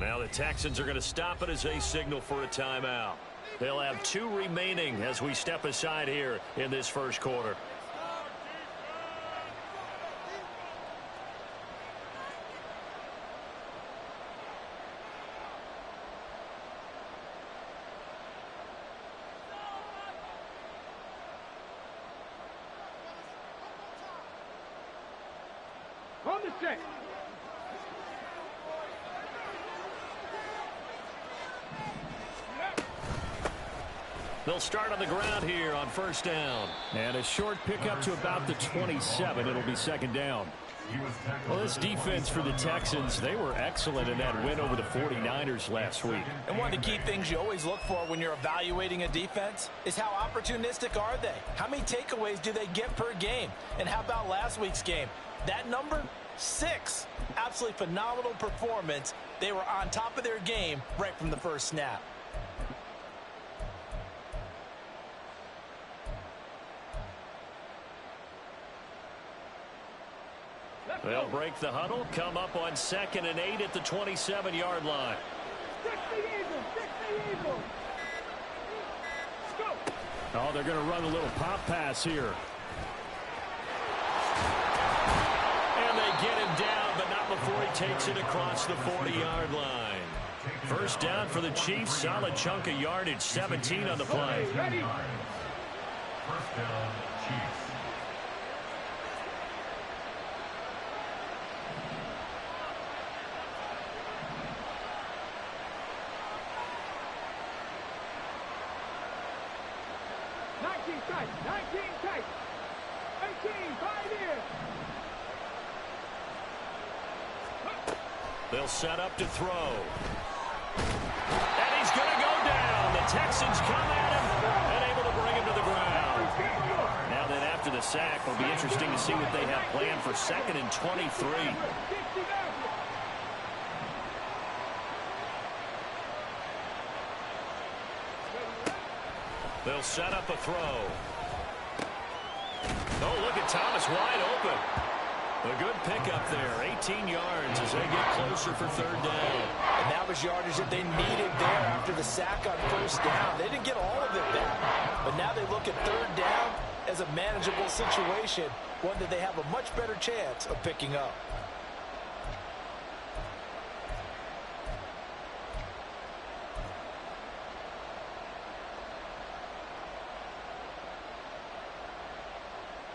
Now the Texans are going to stop it as they signal for a timeout. They'll have 2 remaining as we step aside here in this first quarter. On the set. They'll start on the ground here on first down. And a short pickup to about the 27. It'll be second down. Well, this defense for the Texans, they were excellent in that win over the 49ers last week. And one of the key things you always look for when you're evaluating a defense is how opportunistic are they? How many takeaways do they get per game? And how about last week's game? That number, 6. Absolutely phenomenal performance. They were on top of their game right from the first snap. They'll break the huddle, come up on 2nd and 8 at the 27-yard line. Oh, they're going to run a little pop pass here. And they get him down, but not before he takes it across the 40-yard line. First down for the Chiefs. Solid chunk of yardage, 17 on the play. First down, Chiefs. Tight, 19 tight, 18, 5 in. They'll set up to throw. And he's going to go down. The Texans come at him and able to bring him to the ground. Now then after the sack, it'll be interesting to see what they have planned for 2nd and 23. They'll set up a throw. Oh, look at Thomas wide open. A good pickup there. 18 yards as they get closer for 3rd down. And that was yardage that they needed there after the sack on first down. They didn't get all of it back. But now they look at 3rd down as a manageable situation, one that they have a much better chance of picking up.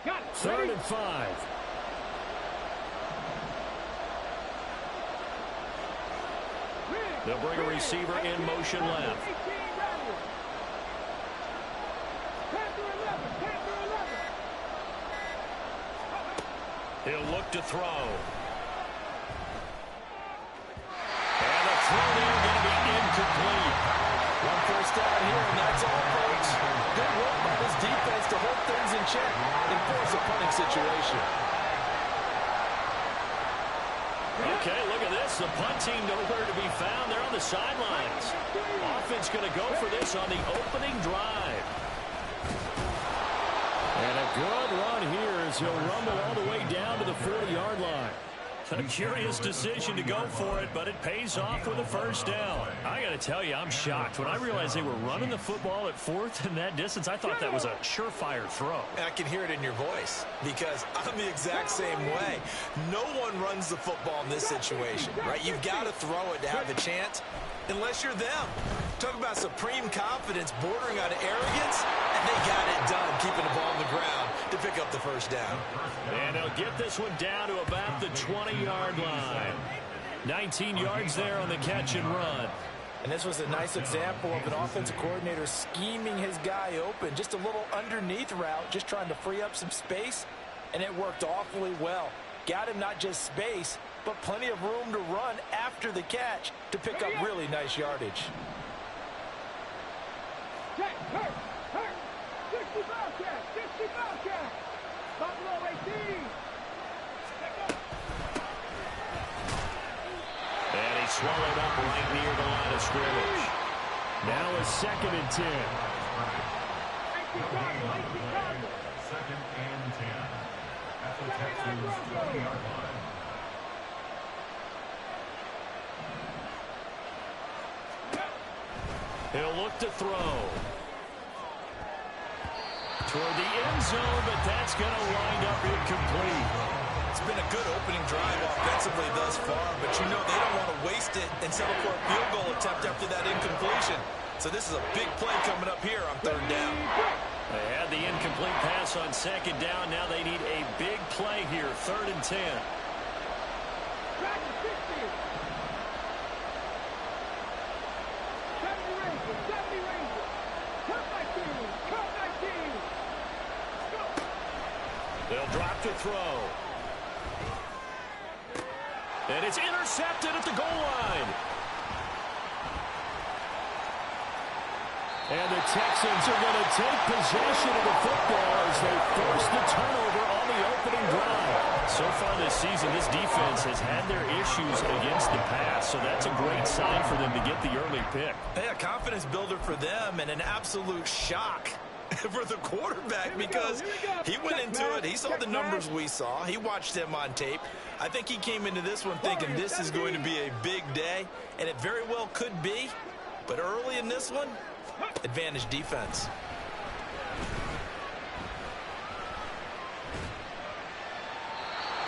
Got it. 3rd and 5. They'll bring a receiver in motion left. He'll look to throw. And the throw there going to be incomplete. One first down here, and that's all, folks. Good work by this defense to hold things in check and force a punting situation. Okay, look at this. The punt team nowhere to be found. They're on the sidelines. Offense going to go for this on the opening drive. And a good run here as he'll rumble all the way down to the 40-yard line. A curious decision to go for it, but it pays off with a first down. I got to tell you, I'm shocked. When I realized they were running the football at 4th and that distance, I thought that was a surefire throw. And I can hear it in your voice because I'm the exact same way. No one runs the football in this situation, right? You've got to throw it to have the chance unless you're them. Talk about supreme confidence bordering on arrogance, and they got it done, keeping the ball on the ground to pick up the first down. And they'll get this one down to about the 20-yard line. 19 yards there on the catch and run. And this was a nice example of an offensive coordinator scheming his guy open. Just a little underneath route, just trying to free up some space, and it worked awfully well. Got him not just space, but plenty of room to run after the catch to pick up really nice yardage. Hurt. 60 Bobcat. 60 Bobcat. Buffalo 18. And he swallowed up right near the line of scrimmage. Now a 2nd and 10. 2nd and 10. At the Texans' 20-yard line. He'll look to throw. Toward the end zone, but that's going to wind up incomplete. It's been a good opening drive offensively thus far, but you know they don't want to waste it and settle for a field goal attempt after that incompletion. So this is a big play coming up here on third down. They had the incomplete pass on second down. Now they need a big play here, 3rd and 10. Back to 60. 70 Rangers, 70 Rangers. Cut my team, cut my team. Go. They'll drop to throw. And it's intercepted at the goal line. And the Texans are going to take possession of the football as they force the turnover on the opening drive. So far this season, this defense has had their issues against the pass, so that's a great sign for them to get the early pick. Hey, a confidence builder for them and an absolute shock for the quarterback because he went into it. He saw the numbers we saw. He watched them on tape. I think he came into this one thinking this is going to be a big day, and it very well could be. But early in this one, advantage defense.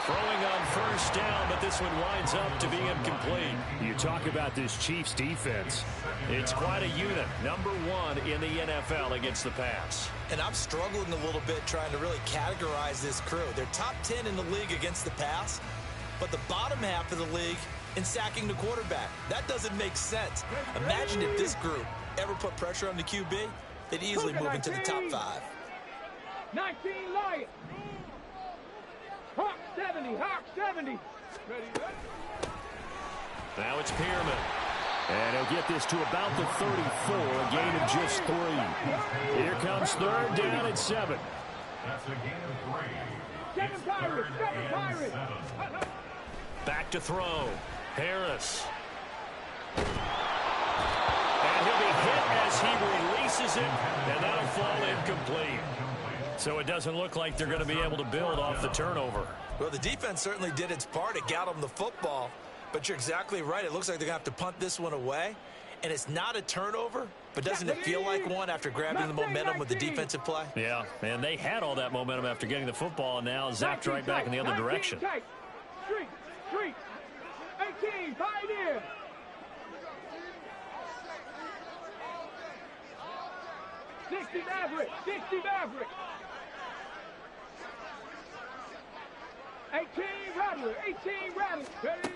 Throwing on first down, but this one winds up to be incomplete. You talk about this Chiefs defense. It's quite a unit. Number 1 in the NFL against the pass. And I'm struggling a little bit trying to really categorize this crew. They're top 10 in the league against the pass, but the bottom half of the league in sacking the quarterback. That doesn't make sense. Imagine if this group ever put pressure on the QB, they'd easily move into the top 5. 19 Lions. Hawk 70, Hawk 70. Ready? Now it's Pearman. And he'll get this to about the 34, a gain of just 3. Here comes 3rd down and 7. That's a gain of 3. Seven Pirates, 7 Pirates. Back to throw. Harris. And he'll be hit as he releases it, and that'll fall incomplete. So it doesn't look like they're going to be able to build off the turnover. Well, the defense certainly did its part. It got them the football. But you're exactly right. It looks like they're going to have to punt this one away. And it's not a turnover, but doesn't it feel like one after grabbing the momentum with the defensive play? Yeah, and they had all that momentum after getting the football, and now zapped right back in the other direction. Street. 18, Pioneer. $60 Maverick. 18 Rattler. Ready?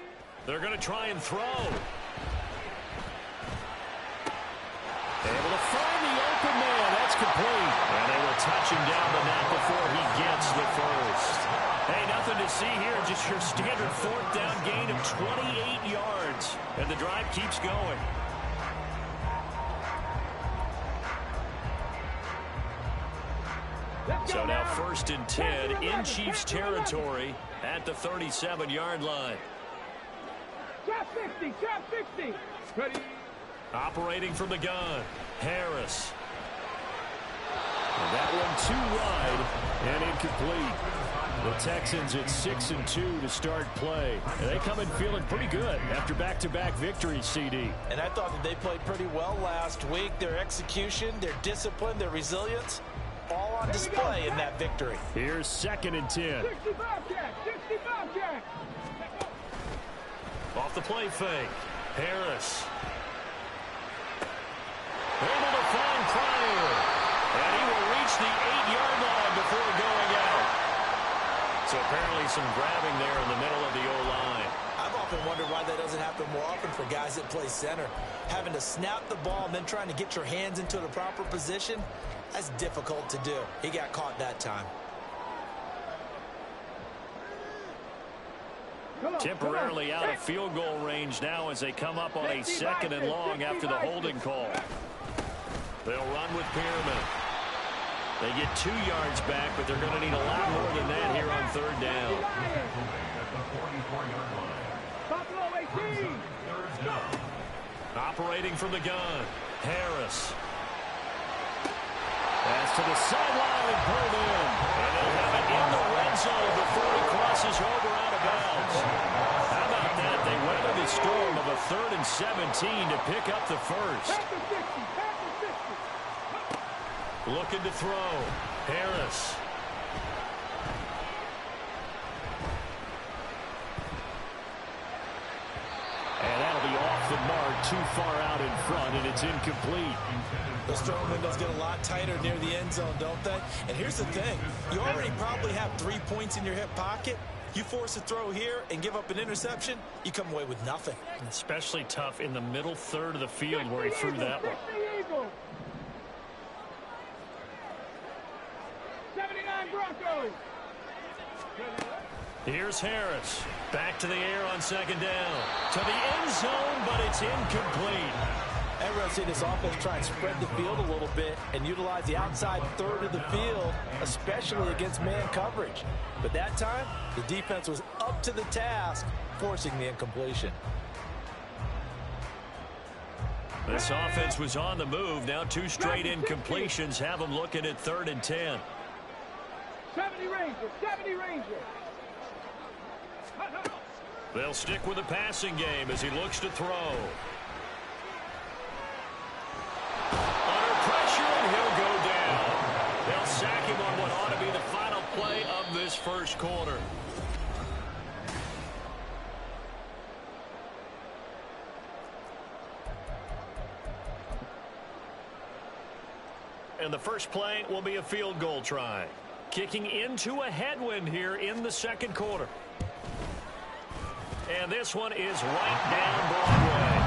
They're going to try and throw. Able to find the open man. That's complete. And they will touch him down the net before he gets the first. Hey, nothing to see here. Just your standard 4th down gain of 28 yards. And the drive keeps going. So now 1st and 10 in Chiefs territory at the 37-yard line. Trap 60. Ready? Operating from the gun, Harris. And that one too wide and incomplete. The Texans at 6-2 to start play. And they come in feeling pretty good after back-to-back victories, CD. And I thought that they played pretty well last week. Their execution, their discipline, their resilience, all on display in that victory. Here's 2nd and 10. 60 Bobcat. Off the play fake, Harris. Able to find Pryor. And he will reach the 8-yard line before going out. So apparently some grabbing there in the middle of the O-line. I've often wondered why that doesn't happen more often for guys that play center. Having to snap the ball and then trying to get your hands into the proper position, that's difficult to do. He got caught that time. Temporarily out of field goal range now as they come up on a 2nd and long after the holding call. They'll run with Pearman. They get 2 yards back, but they're going to need a lot more than that here on 3rd down. Buffalo 18. Operating from the gun, Harris. Pass to the sideline and pulled in. And they'll have it in the red zone before he crosses over out of bounds. How about that? They weather the the storm of a 3rd and 17 to pick up the first. Pass the 60, pass the 60. Looking to throw. Harris. And that'll be off the mark, too far out in front, and it's incomplete. Those throwing windows get a lot tighter near the end zone, don't they? And here's the thing. You already probably have 3 points in your hip pocket. You force a throw here and give up an interception, you come away with nothing. Especially tough in the middle third of the field where he threw that one. 79 Broncos. Here's Harris. Back to the air on 2nd down. To the end zone, but it's incomplete. Ever see this offense try and spread the field a little bit and utilize the outside third of the field, especially against man coverage. But that time, the defense was up to the task, forcing the incompletion. This offense was on the move. Now 2 straight incompletions have them looking at 3rd and 10. 70 Rangers, 70 Rangers. They'll stick with the passing game as he looks to throw. Under pressure, and he'll go down. They'll sack him on what ought to be the final play of this first quarter. And the first play will be a field goal try. Kicking into a headwind here in the second quarter. And this one is right down Broadway.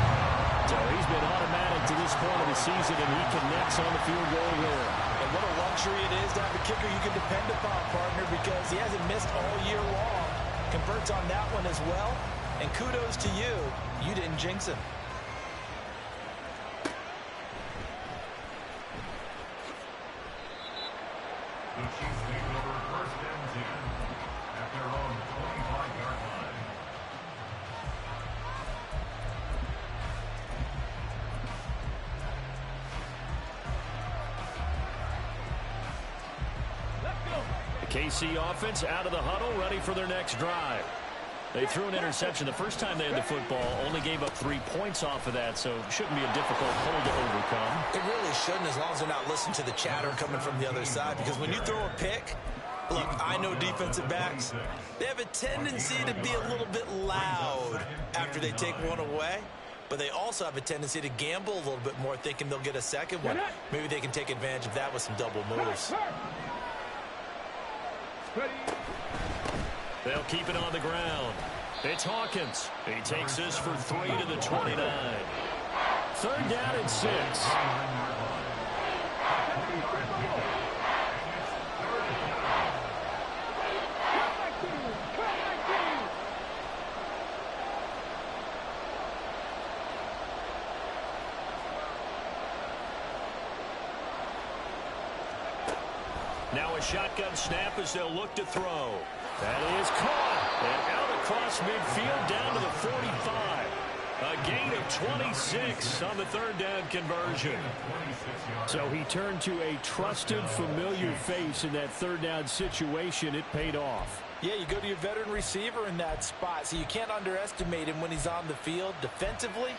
So he's been automatic to this point of the season, and he connects on the field goal there. And what a luxury it is to have a kicker you can depend upon, partner, because he hasn't missed all year long. Converts on that one as well. And kudos to you. You didn't jinx him. The Chiefs take over 1st and 10 at their own 25-yard line. The KC offense out of the huddle, ready for their next drive. They threw an interception the first time they had the football, only gave up 3 points off of that, so it shouldn't be a difficult hole to overcome. It really shouldn't, as long as they're not listening to the chatter coming from the other side, because when you throw a pick, look, I know defensive backs, they have a tendency to be a little bit loud after they take one away, but they also have a tendency to gamble a little bit more, thinking they'll get a second one. Maybe they can take advantage of that with some double moves. They'll keep it on the ground. It's Hawkins. He takes this for 3 to the 29. 3rd down and 6. Now a shotgun snap as they'll look to throw. That is caught and out across midfield down to the 45. A gain of 26 on the 3rd down conversion. So he turned to a trusted, familiar face in that 3rd down situation. It paid off. Yeah, you go to your veteran receiver in that spot, so you can't underestimate him when he's on the field. Defensively,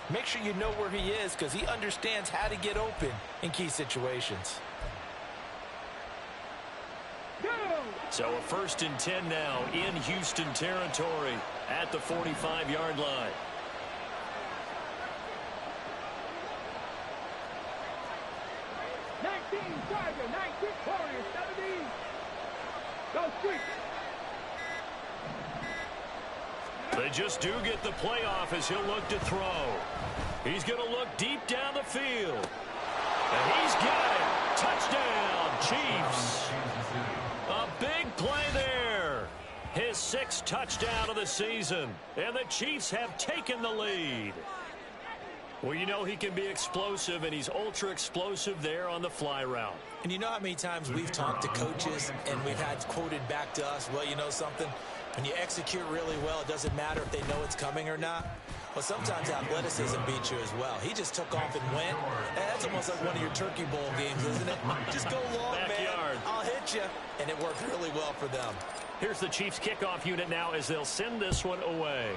make sure you know where he is because he understands how to get open in key situations. So a 1st and 10 now in Houston territory at the 45-yard line. Tiger, 19 Warriors, 17. Go Streets. They just do get the playoff as he'll look to throw. He's going to look deep down the field. And he's got it. Touchdown, Chiefs. A big play there. His 6th touchdown of the season. And the Chiefs have taken the lead. Well, you know he can be explosive, and he's ultra-explosive there on the fly route. And you know how many times we've talked to coaches and we've had quoted back to us, well, you know something? When you execute really well, it doesn't matter if they know it's coming or not. Well, sometimes athleticism beats you as well. He just took off and went. That's almost like one of your Turkey Bowl games, isn't it? Just go long, Backyard. man. I'll hit you. And it worked really well for them. Here's the Chiefs kickoff unit now as they'll send this one away.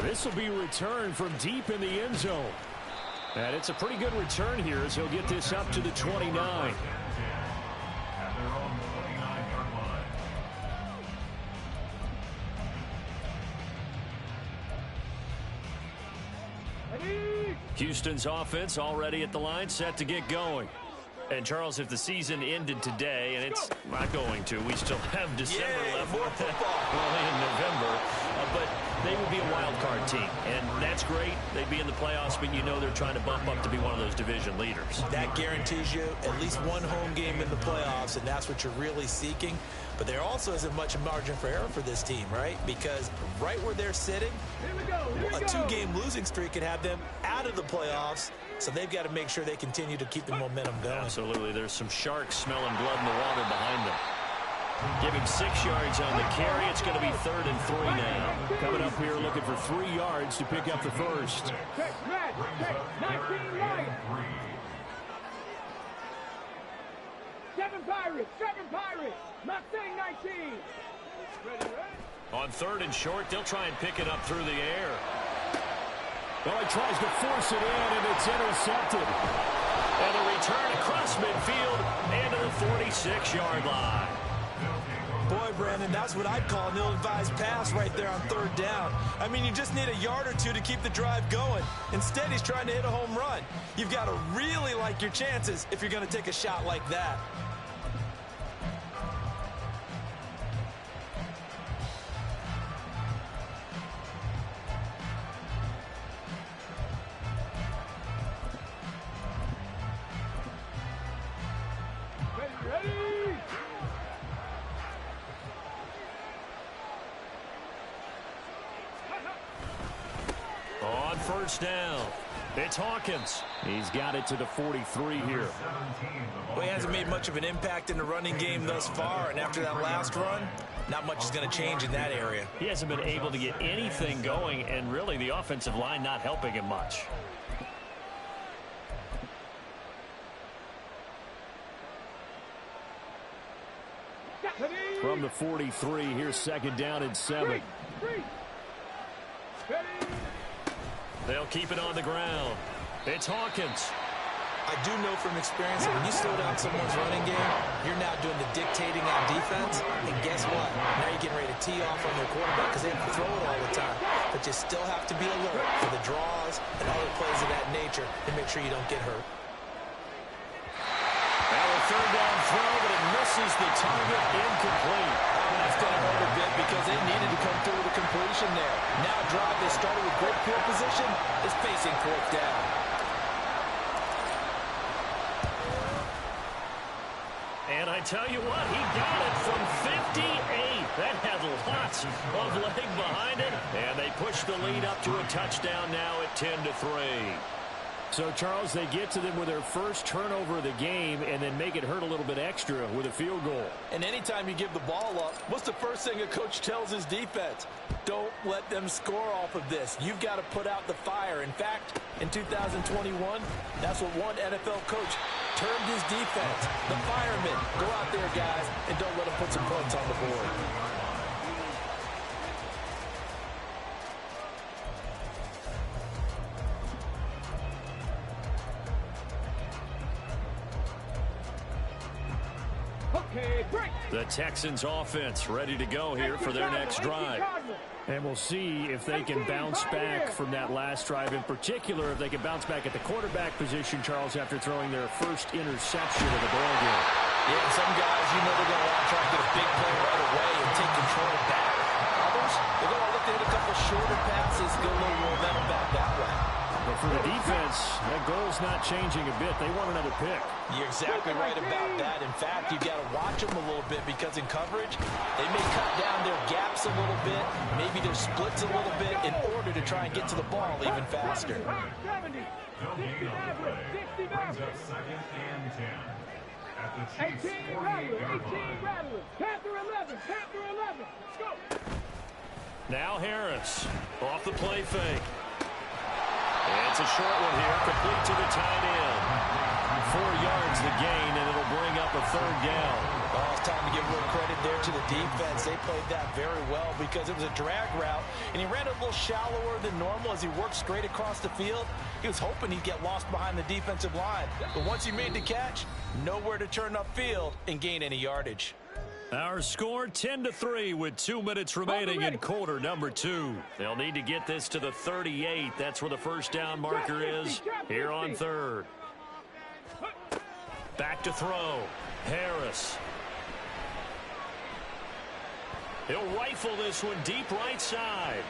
This will be returned from deep in the end zone. And it's a pretty good return here as he'll get this up to the 29. At their own 29-yard line. Ready? Houston's offense already at the line, set to get going. And, Charles, if the season ended today, and it's not going to, we still have December left. More football. Well, in November. But they would be a wild card team. And that's great. They'd be in the playoffs, but you know they're trying to bump up to be one of those division leaders. That guarantees you at least one home game in the playoffs, and that's what you're really seeking. But there also isn't much margin for error for this team, right? Because right where they're sitting, Here we go. Here we a go. two-game losing streak could have them out of the playoffs. So they've got to make sure they continue to keep the momentum going. Absolutely. There's some sharks smelling blood in the water behind them. Give him 6 yards on the carry. It's going to be 3rd and 3 now. Coming up here looking for 3 yards to pick up the first. Check, match, check. 19 Lions. 7 Pirates. 7 Pirates. Not saying 19. Ready, ready? On 3rd and short, they'll try and pick it up through the air. Well, he tries to force it in, and it's intercepted. And a return across midfield and to the 46-yard line. Boy, Brandon, that's what I'd call an ill-advised pass right there on 3rd down. I mean, you just need a yard or two to keep the drive going. Instead, he's trying to hit a home run. You've got to really like your chances if you're going to take a shot like that. Ready, ready? On 1st down, it's Hawkins. He's got it to the 43 here. Well, he hasn't made much of an impact in the running game thus far, and after that last run, not much is going to change in that area. He hasn't been able to get anything going, and really the offensive line not helping him much. From the 43, here's 2nd down and 7. Three. Ready? They'll keep it on the ground. It's Hawkins. I do know from experience that when you slow down someone's running game, you're now doing the dictating on defense. And guess what? Now you're getting ready to tee off on their quarterback because they have to throw it all the time. But you still have to be alert for the draws and other plays of that nature to make sure you don't get hurt. Now a 3rd down throw, but it misses the target, incomplete. That's going to hurt a bit because they needed to come through with a completion there. Now a drive they started with great field position is facing 4th down. And I tell you what, he got it from 58. That had lots of leg behind it. And they push the lead up to a touchdown now at 10-3. So, Charles, they get to them with their first turnover of the game and then make it hurt a little bit extra with a field goal. And anytime you give the ball up, what's the first thing a coach tells his defense? Don't let them score off of this. You've got to put out the fire. In fact, in 2021, that's what one NFL coach termed his defense. The firemen. Go out there, guys, and don't let them put some points on the board. Okay, break. The Texans offense ready to go here for their next drive. And we'll see if they can bounce back from that last drive. In particular, if they can bounce back at the quarterback position, Charles, after throwing their first interception of the ball game. Yeah, some guys, you know they're going to want to try to get a big play right away and take control back. Others, they're going to look to hit a couple shorter passes, get a little momentum back that way. But for the defense, that goal's not changing a bit. They want another pick. You're exactly right about that. In fact, you've got to watch them a little bit because in coverage, they may cut down their gaps a little bit, maybe their splits a little bit in order to try and get to the ball even faster. 70. 60 Maverick. 60 Maverick. 2nd and 10. At the Chiefs' 18 Rattlers. 18 48-yard line. Rattlers. Panther 11. Panther 11. Let's go. Now Harris off the play fake. And it's a short one here, complete to the tight end. yards the gain, and it'll bring up a third down. Well, it's time to give a little credit there to the defense. They played that very well because it was a drag route, and he ran a little shallower than normal as he worked straight across the field. He was hoping he'd get lost behind the defensive line. But once he made the catch, nowhere to turn upfield and gain any yardage. Our score 10-3 with 2 minutes remaining in quarter number 2. They'll need to get this to the 38. That's where the first down marker is here on third. Back to throw. Harris. He'll rifle this one deep right side.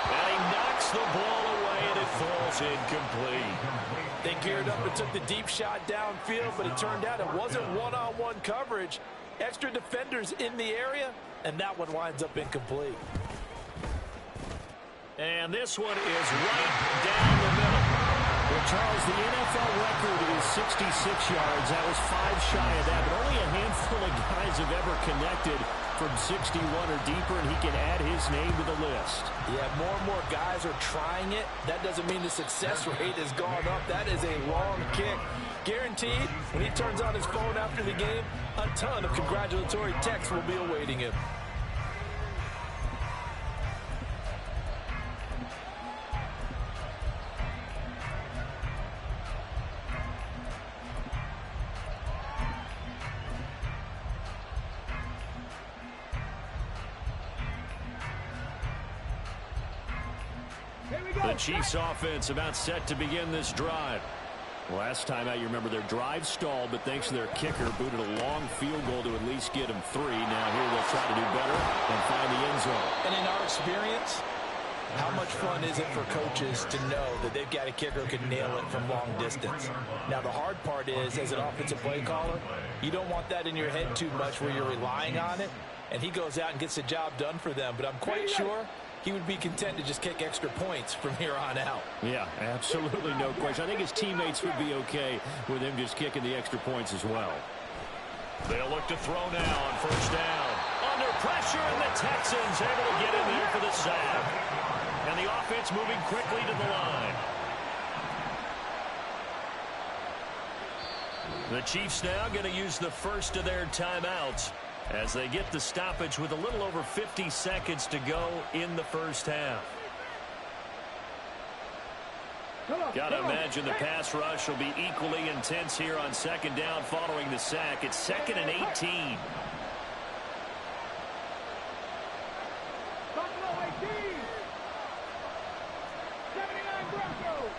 And he knocks the ball away, and it falls incomplete. They geared up and took the deep shot downfield, but it turned out it wasn't one-on-one coverage. Extra defenders in the area, and that one winds up incomplete. And this one is right down the middle. Well, Charles, the NFL record is 66 yards. That was 5 shy of that, but only a handful of guys have ever connected from 61 or deeper, and he can add his name to the list. Yeah, more and more guys are trying it. That doesn't mean the success rate has gone up. That is a long kick. Guaranteed, when he turns on his phone after the game, a ton of congratulatory texts will be awaiting him. The Chiefs offense about set to begin this drive. Last time out, you remember their drive stalled, but thanks to their kicker, booted a long field goal to at least get them 3. Now here they'll try to do better and find the end zone. And in our experience, how much fun is it for coaches to know that they've got a kicker who can nail it from long distance? Now, the hard part is, as an offensive play caller, you don't want that in your head too much where you're relying on it, and he goes out and gets the job done for them. But I'm quite sure he would be content to just kick extra points from here on out. Yeah, absolutely no question. I think his teammates would be okay with him just kicking the extra points as well. They'll look to throw now on first down. Under pressure, and the Texans able to get in there for the sack. And the offense moving quickly to the line. The Chiefs now going to use the first of their timeouts as they get the stoppage with a little over 50 seconds to go in the first half. Gotta imagine the pass rush will be equally intense here on second down following the sack. It's 2nd and 18. Buffalo 18. 79 Broncos.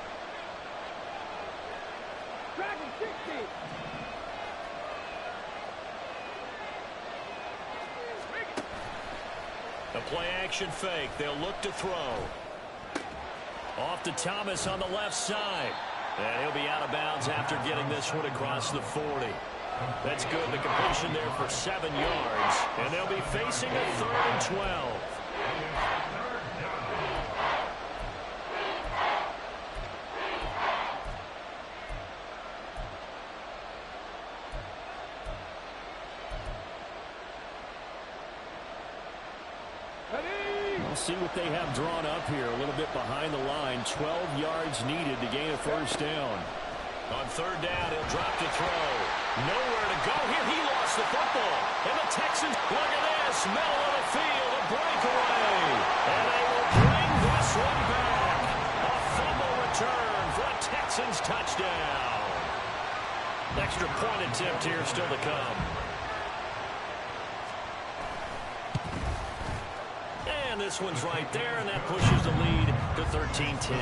Dragon 60. A play-action fake. They'll look to throw. Off to Thomas on the left side. And he'll be out of bounds after getting this one across the 40. That's good. The completion there for 7 yards. And they'll be facing a 3rd and 12. See what they have drawn up here. A little bit behind the line. 12 yards needed to gain a first down. On third down, he'll drop to throw. Nowhere to go here. He lost the football. And the Texans, look at this. Middle of the field, a breakaway. And they will bring this one back. A fumble return for a Texans touchdown. Extra point attempt here still to come. And this one's right there, and that pushes the lead to 13-10.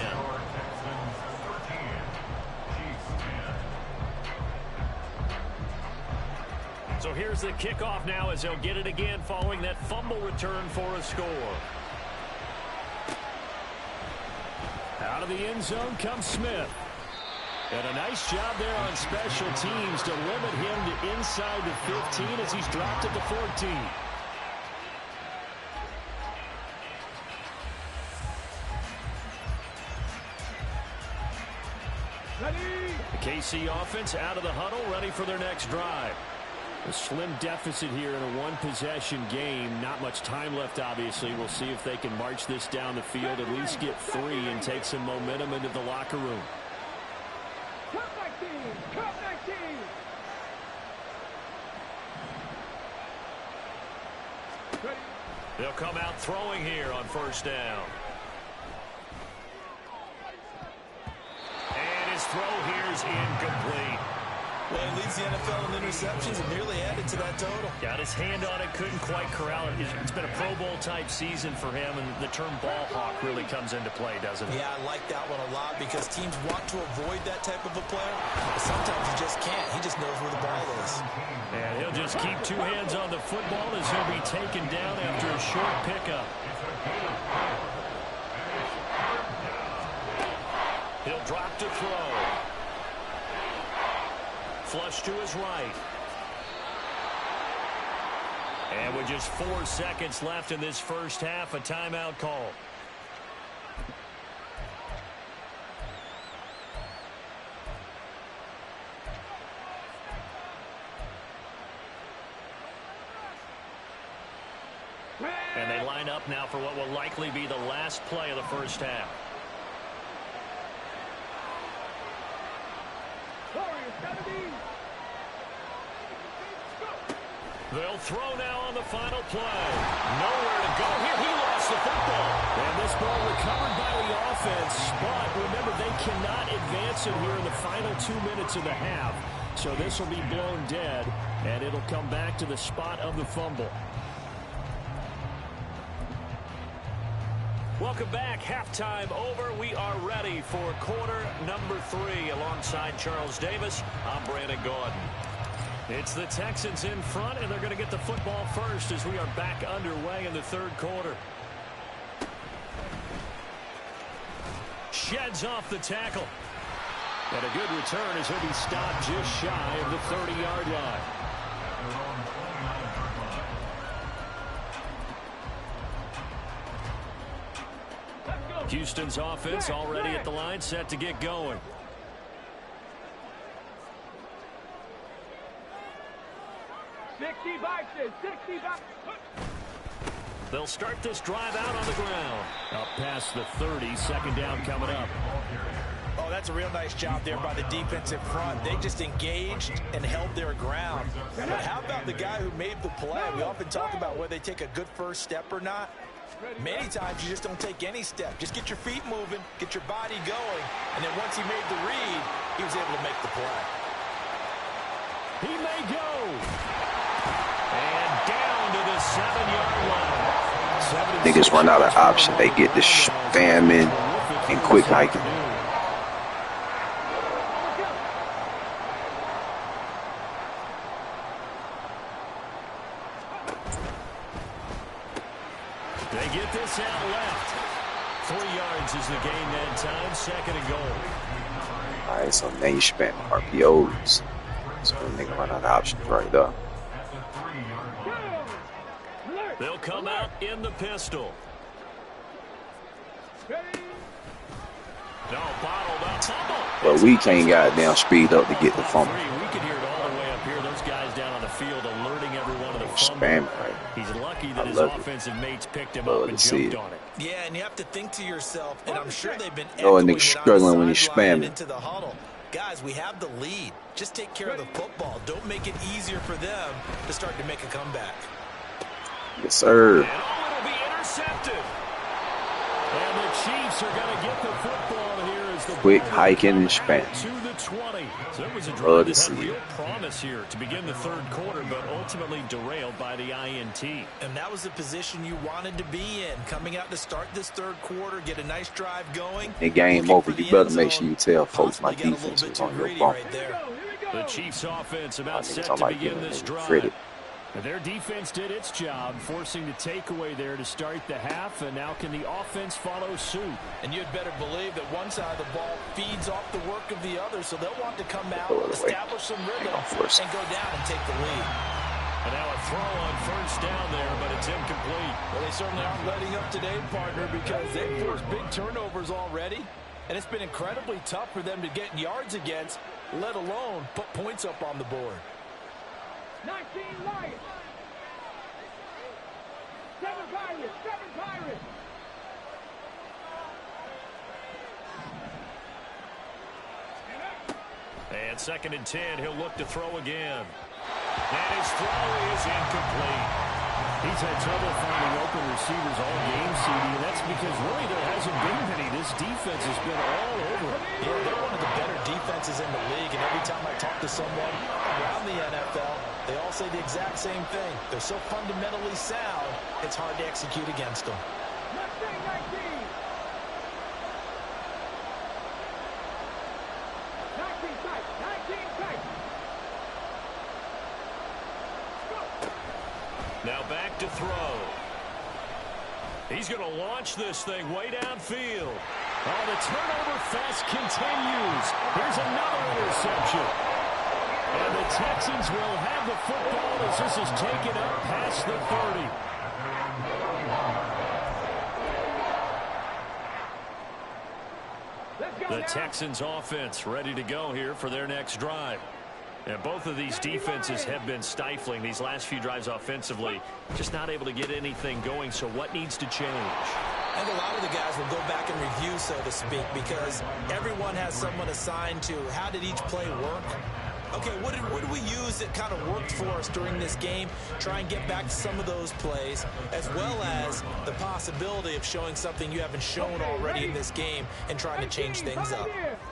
So here's the kickoff now as they'll get it again following that fumble return for a score. Out of the end zone comes Smith. And a nice job there on special teams to limit him to inside the 15 as he's dropped at the 14. The KC offense out of the huddle, ready for their next drive. A slim deficit here in a one-possession game. Not much time left, obviously. We'll see if they can march this down the field, at least get 3, and take some momentum into the locker room. Come back, team! Come back! They'll come out throwing here on first down. And his throw here is incomplete. Well, he leads the NFL in interceptions and nearly added to that total. Got his hand on it, couldn't quite corral it. It's been a Pro Bowl-type season for him, and the term ball hawk really comes into play, doesn't it? Yeah, I like that one a lot because teams want to avoid that type of a player, but sometimes he just can't. He just knows where the ball is. And he'll just keep two hands on the football as he'll be taken down after a short pickup. He'll drop to throw. Flush to his right. And with just 4 seconds left in this first half, a timeout call. And they line up now for what will likely be the last play of the first half. They'll throw now on the final play. Nowhere to go here. He lost the football. And this ball recovered by the offense. But remember, they cannot advance it here in the final 2 minutes of the half. So this will be blown dead, and it'll come back to the spot of the fumble. Welcome back. Halftime over. We are ready for quarter number 3. Alongside Charles Davis, I'm Brandon Gaudin. It's the Texans in front, and they're going to get the football first as we are back underway in the third quarter. Sheds off the tackle. And a good return as he'll be stopped just shy of the 30-yard line. Houston's offense already at the line, set to get going. They'll start this drive out on the ground. Up past the 30, second down coming up. Oh, that's a real nice job there by the defensive front. They just engaged and held their ground. But how about the guy who made the play? We often talk about whether they take a good first step or not. Many times you just don't take any step. Just get your feet moving, get your body going, and then once he made the read, he was able to make the play. He may go. And down to the 7-yard line. Niggas run out of option. They get the spamming and quick hiking. They get this out left. 3 yards is the gain that time. Second and goal. Alright, so now you spam RPOs. So the nigga run out of options right there. They'll come out in the pistol. No, bottled up. Fumble. But we can't goddamn speed up to get the fumble. We can hear it all the way up here. Those guys down on the field alerting everyone of the fumble. Spam right. He's lucky that his offensive mates picked him Love up and to see jumped it. on it. Yeah, and you have to think to yourself, and I'm sure they've been Oh, and echoing nigga it on struggling the when he's sideline spamming. into the huddle. Guys, we have the lead. Just take care of the football. Don't make it easier for them to start to make a comeback. Yes, sir. And oh, it'll be intercepted. And the Chiefs are going to get the football here as the Quick ball hiking and comes spam. out to the 20. So it was a Love drive to that had see real it. promise here to begin the third quarter, but ultimately derailed by the INT. And that was the position you wanted to be in. Coming out to start this third quarter, get a nice drive going. In game Looking over, for the you better end make zone. sure you tell folks my Possibly got a little defense bit is too on your greedy bump. right there. The Chiefs offense I about think set I to like begin giving this nigga drive. credit. And their defense did its job, forcing the takeaway there to start the half, and now can the offense follow suit? And you'd better believe that one side of the ball feeds off the work of the other, so they'll want to come out, Go away. establish some rhythm, Hang on for a and second. go down and take the lead. And now a throw on first down there, but it's incomplete. Well, they certainly aren't letting up today, partner, because they've forced big turnovers already, and it's been incredibly tough for them to get yards against, let alone put points up on the board. 19 Lions. 7 Pirates. 7 Pirates. And second and 10, he'll look to throw again. And his throw is incomplete. He's had trouble finding open receivers all game, CD, and that's because really there hasn't been many. This defense has been all over him. Yeah, they're one of the better defenses in the league, and every time I talk to someone around the NFL, they all say the exact same thing. They're so fundamentally sound, it's hard to execute against them. Let's say 19. 19 tight. 19 tight. Now back to throw. He's going to launch this thing way downfield. Oh, the turnover fest continues. Here's another interception. And the Texans will have the football as this is taken up past the 30. The Texans offense ready to go here for their next drive. And both of these defenses have been stifling these last few drives offensively. Just not able to get anything going, so what needs to change? And a lot of the guys will go back and review, so to speak, because everyone has someone assigned to how did each play work. Okay, what did we use that kind of worked for us during this game? Try and get back to some of those plays, as well as the possibility of showing something you haven't shown already in this game and trying to change things up.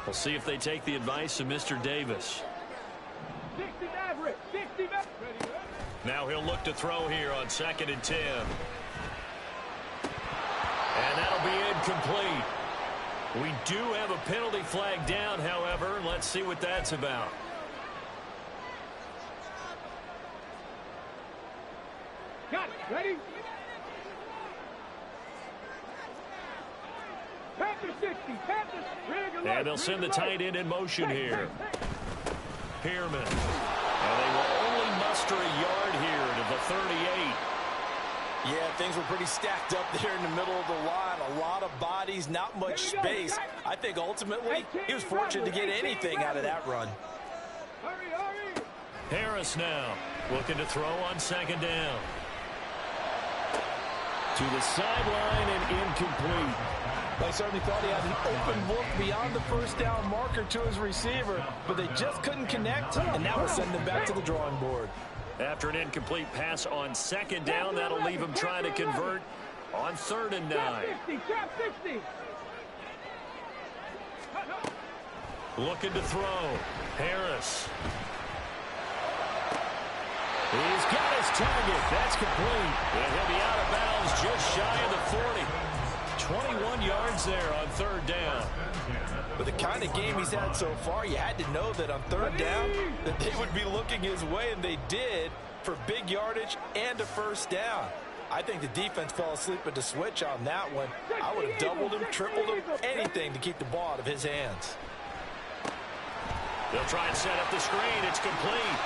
We'll see if they take the advice of Mr. Davis. 60 average. 60 average. Now he'll look to throw here on 2nd and 10. And that'll be incomplete. We do have a penalty flag down, however, and let's see what that's about. Got it. Ready? Panthers 60. Panthers. And they'll send the tight end in motion here. Pearman. And they will only muster a yard here to the 38. Yeah, things were pretty stacked up there in the middle of the line. A lot of bodies, not much space. I think ultimately he was fortunate to get anything out of that run. Hurry, hurry. Harris now looking to throw on 2nd down. To the sideline and incomplete. I certainly thought he had an open look beyond the first down marker to his receiver, but they just couldn't connect, and now we'll send them back to the drawing board. After an incomplete pass on 2nd down, that'll leave him trying to convert on 3rd and 9. Trap 60. Trap 60. Looking to throw. Harris. He's got his target. That's complete. And he'll be out of bounds just shy of the 40. 21 yards there on 3rd down. With the kind of game he's had so far, you had to know that on 3rd down that they would be looking his way, and they did, for big yardage and a 1st down. I think the defense fell asleep at the switch on that one. I would have doubled him, tripled him, anything to keep the ball out of his hands. They'll try and set up the screen. It's complete.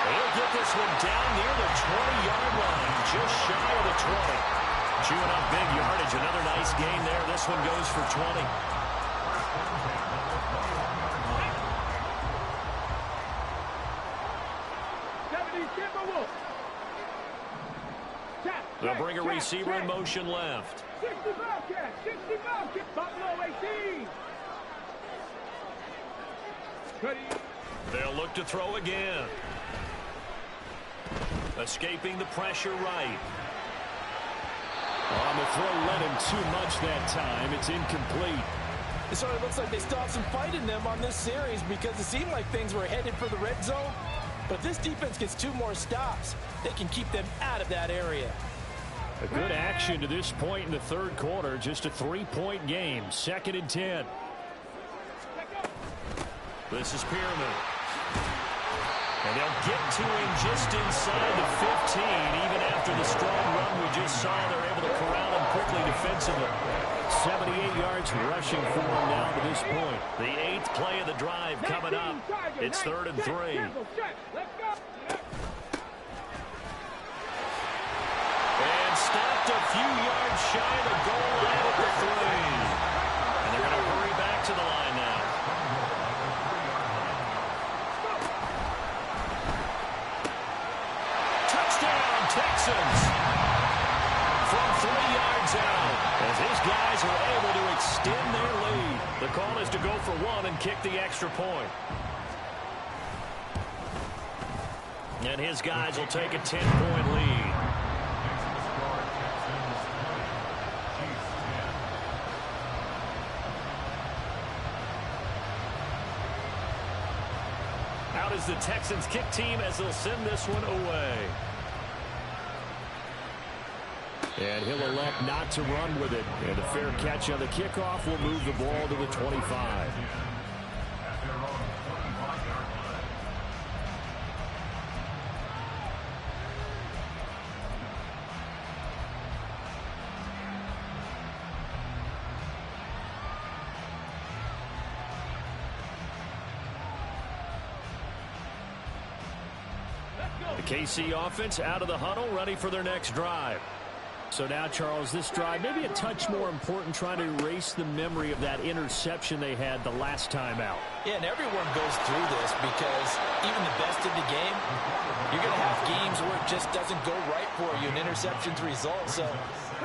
He'll get this one down near the 20-yard line, just shy of the 20. Chewing up big yardage. Another nice gain there. This one goes for 20. They'll bring a receiver in motion left. 60 Bobcat. 60 Bobcat. Buffalo 18. They'll look to throw again. Escaping the pressure right. On the throw, led him too much that time. It's incomplete. It sort of looks like they still have some fight in them on this series because it seemed like things were headed for the red zone. But if this defense gets 2 more stops, they can keep them out of that area. A good action to this point in the 3rd quarter. Just a 3-point game. 2nd and 10. This is Pearman. And they'll get to him just inside the 15. Even after the strong run we just saw, they're able to corral him quickly defensively. 78 yards rushing for him now to this point. The 8th play of the drive coming up. It's 3rd and 3. And stopped a few yards shy of the goal line at the 3. And they're going to hurry back to the line now. Texans from 3 yards out as his guys are able to extend their lead. The call is to go for 1 and kick the extra point. And his guys will take a 10-point lead. Out is the Texans kick team as they'll send this one away. And he'll elect not to run with it. And a fair catch on the kickoff will move the ball to the 25. The KC offense out of the huddle, ready for their next drive. So now, Charles, this drive maybe a touch more important, trying to erase the memory of that interception they had the last time out. Yeah, and everyone goes through this because even the best in the game, you're going to have games where it just doesn't go right for you, and interceptions result. So,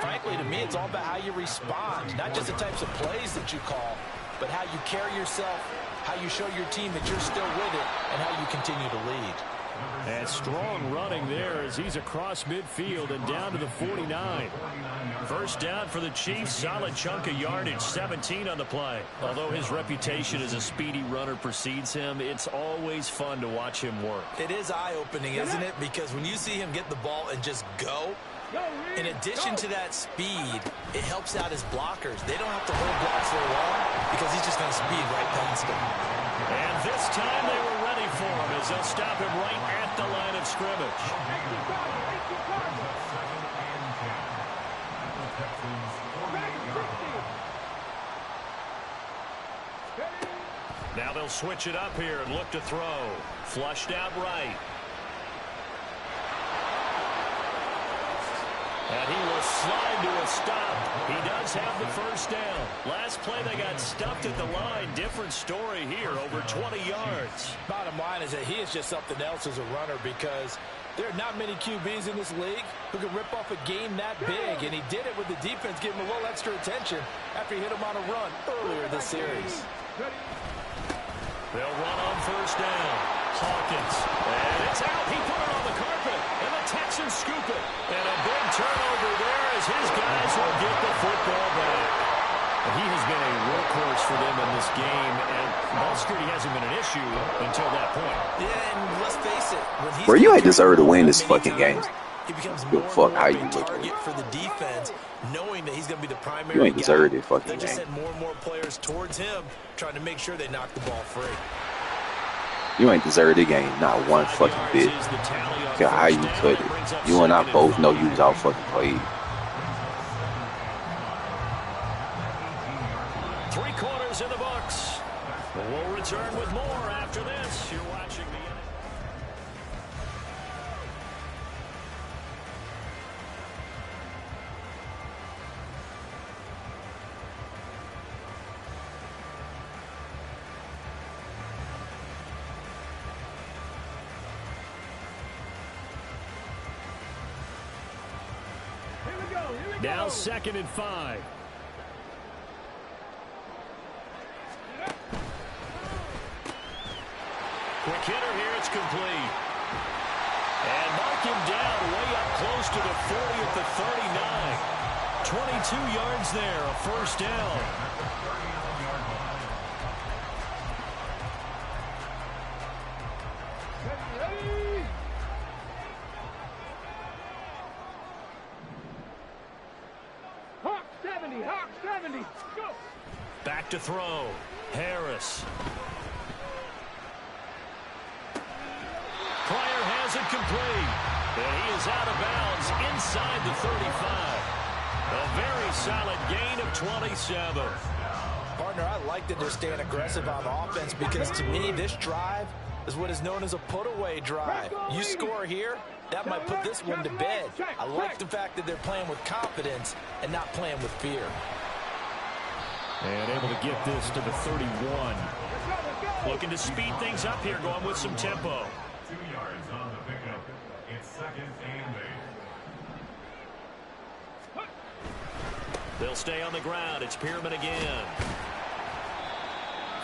frankly, to me, it's all about how you respond, not just the types of plays that you call, but how you carry yourself, how you show your team that you're still with it, and how you continue to lead. And strong running there as he's across midfield and down to the 49. First down for the Chiefs. Solid chunk of yardage, 17 on the play. Although his reputation as a speedy runner precedes him, it's always fun to watch him work. It is eye-opening, isn't it? Because when you see him get the ball and just go, in addition to that speed, it helps out his blockers. They don't have to hold blocks for long because he's just going to speed right past them. And this time they were ready for him as they'll stop him right at the line of scrimmage. Now they'll switch it up here and look to throw. Flushed out right. And he will slide to a stop. He does have the first down. Last play they got stuffed at the line. Different story here, over 20 yards. Bottom line is that he is just something else as a runner because there are not many QBs in this league who can rip off a game that big. And he did it with the defense giving him a little extra attention after he hit him on a run earlier this series. They'll run on first down. Hawkins. And it's out. He put it on the carpet. And the Texans scoop it. And a big turnover there as his guys will get the football back. And he has been a workhorse for them in this game. And ball security hasn't been an issue until that point. Yeah, and let's face it. When he's Bro, you ain't deserve to win this fucking game. He becomes Give a more fuck and how more you of a look. target for the defense, knowing that he's going to be the primary You ain't guy. deserved it fucking They just game. send more and more players towards him, trying to make sure they knock the ball free. You ain't deserved the game, not one fucking bit. Care how you cut it. You and I both know you was out fucking played. 3 quarters in the books. We'll return with more after this. You're watching the... Now 2nd and 5. Quick hitter here, it's complete. And mark him down way up close to the 40 at the 39. 22 yards there, a first down. Hawk 70, Hawk 70, go! Back to throw. Harris. Pryor has it complete. And he is out of bounds inside the 35. A very solid gain of 27. Partner, I like that they're staying aggressive on offense because to me, this drive is what is known as a put-away drive. You score here, that might put this one to bed. I like the fact that they're playing with confidence and not playing with fear. And able to get this to the 31. Looking to speed things up here, going with some tempo. 2 yards on the pickup. It's 2nd and 8. They'll stay on the ground. It's Pearman again.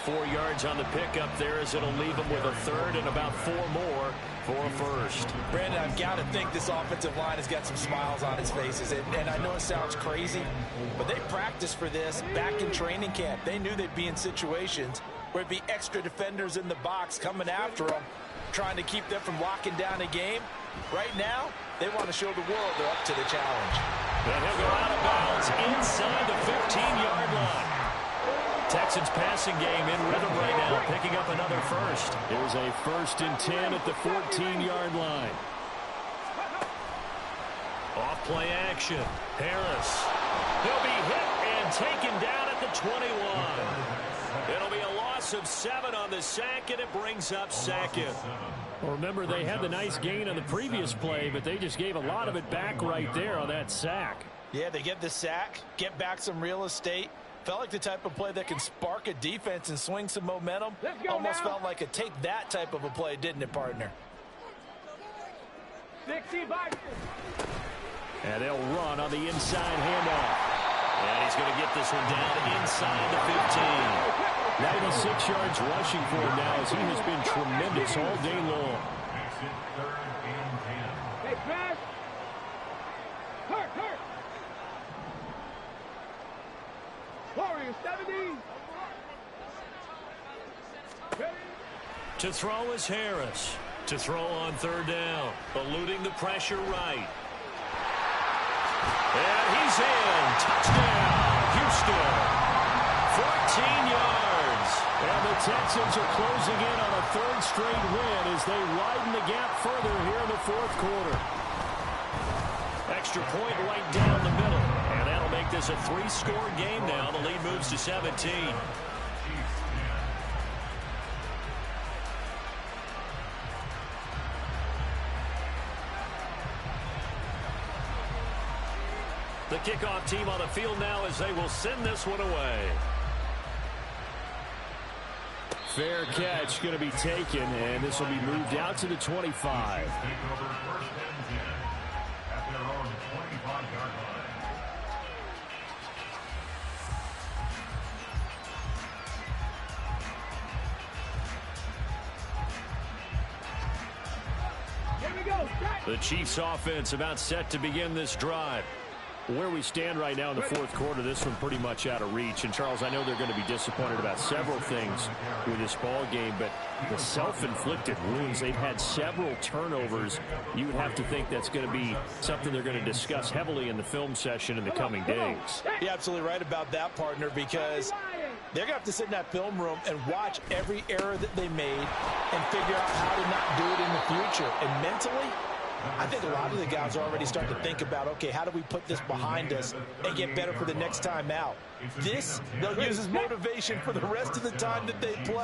4 yards on the pickup there, as it'll leave them with a third and about 4 more for a first. Brandon, I've got to think this offensive line has got some smiles on its faces. And I know it sounds crazy, but they practiced for this back in training camp. They knew they'd be in situations where it'd be extra defenders in the box coming after them, trying to keep them from locking down a game. Right now, they want to show the world they're up to the challenge. And he'll go out of bounds inside the 15-yard line. Texans passing game in rhythm right now, picking up another first. Here's a 1st and 10 at the 14-yard line. Off play action. Harris. He'll be hit and taken down at the 21. It'll be a loss of 7 on the sack, and it brings up 2nd. Well, remember, they had the nice gain on the previous play, but they just gave a lot of it back right there on that sack. Yeah, they get the sack, get back some real estate. Felt like the type of play that can spark a defense and swing some momentum. Almost felt like a take that type of a play, didn't it, partner? 60 by. And they'll run on the inside handoff. And he's going to get this one down inside the 15. 96 yards rushing for him now, as he has been tremendous all day long. Makes it 3rd and 10. Hey, Smash. Hurt. Warriors 70. Ready? To throw is Harris. To throw on 3rd down. Eluding the pressure right. And he's in. Touchdown, Houston. 14 yards. And the Texans are closing in on a 3rd straight win as they widen the gap further here in the 4th quarter. Extra point right down the middle. And that'll make this a 3-score game now. The lead moves to 17. The kickoff team on the field now as they will send this one away. Fair catch going to be taken, and this will be moved out to the 25. Take over 1st and 10 at their own 25-yard line. Here we go. The Chiefs offense about set to begin this drive. Where we stand right now in the 4th quarter, this one pretty much out of reach. And, Charles, I know they're going to be disappointed about several things with this ball game, but the self-inflicted wounds, they've had several turnovers. You would have to think that's going to be something they're going to discuss heavily in the film session in the coming days. You're absolutely right about that, partner, because they're going to have to sit in that film room and watch every error that they made and figure out how to not do it in the future. And mentally, I think a lot of the guys are already starting to think about, okay, how do we put this behind us and get better for the next time out? This, they'll use as motivation for the rest of the time that they play.